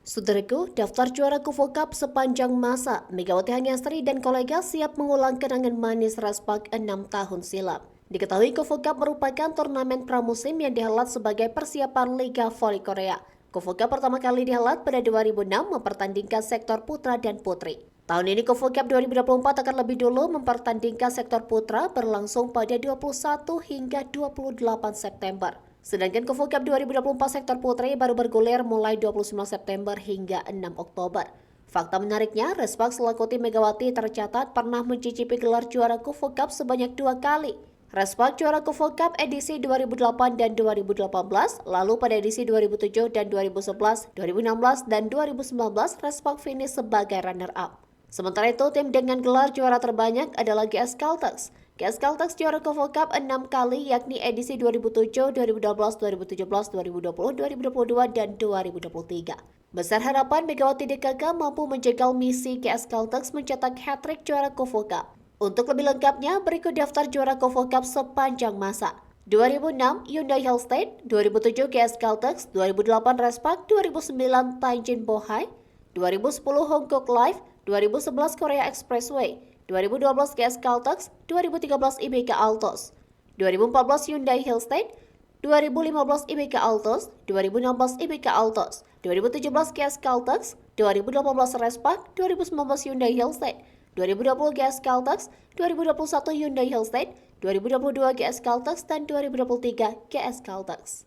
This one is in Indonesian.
Saudaraku, daftar juara Kuvo Cup sepanjang masa, Megawati Hanyastri dan kolega siap mengulang kenangan manis Raspak 6 tahun silam. Diketahui Kuvo Cup merupakan turnamen pramusim yang dihelat sebagai persiapan Liga Voli Korea. Kuvo Cup pertama kali dihelat pada 2006 mempertandingkan sektor putra dan putri. Tahun ini Kuvo Cup 2024 akan lebih dulu mempertandingkan sektor putra berlangsung pada 21 hingga 28 September. Sedangkan Kuvo Cup 2024 sektor putri baru bergulir mulai 29 September hingga 6 Oktober. Fakta menariknya, Raspak selaku tim Megawati tercatat pernah mencicipi gelar juara Kuvo Cup sebanyak 2 kali. Raspak juara Kuvo Cup edisi 2008 dan 2018, lalu pada edisi 2007 dan 2011, 2016 dan 2019 Raspak finish sebagai runner-up. Sementara itu, tim dengan gelar juara terbanyak adalah GS Caltex. GS Caltex juara Kuvo Cup 6 kali yakni edisi 2007, 2012, 2017, 2020, 2022, dan 2023. Besar harapan Megawati DKK mampu menjegal misi GS Caltex mencetak hat-trick juara Kuvo Cup. Untuk lebih lengkapnya, berikut daftar juara Kuvo Cup sepanjang masa. 2006 Hyundai Hellstate, 2007 GS Caltex, 2008 Raspak, 2009 Tianjin Bohai, 2010 Hong Kong Life, 2011 Korea Expressway, 2012 GS Caltex, 2013 IBK Altos, 2014 Hyundai Hellstate, 2015 IBK Altos, 2016 IBK Altos, 2017 GS Caltex, 2018 Raspak, 2019 Hyundai Hellstate, 2020 GS Caltex, 2021 Hyundai Hellstate, 2022 GS Caltex, dan 2023 GS Caltex.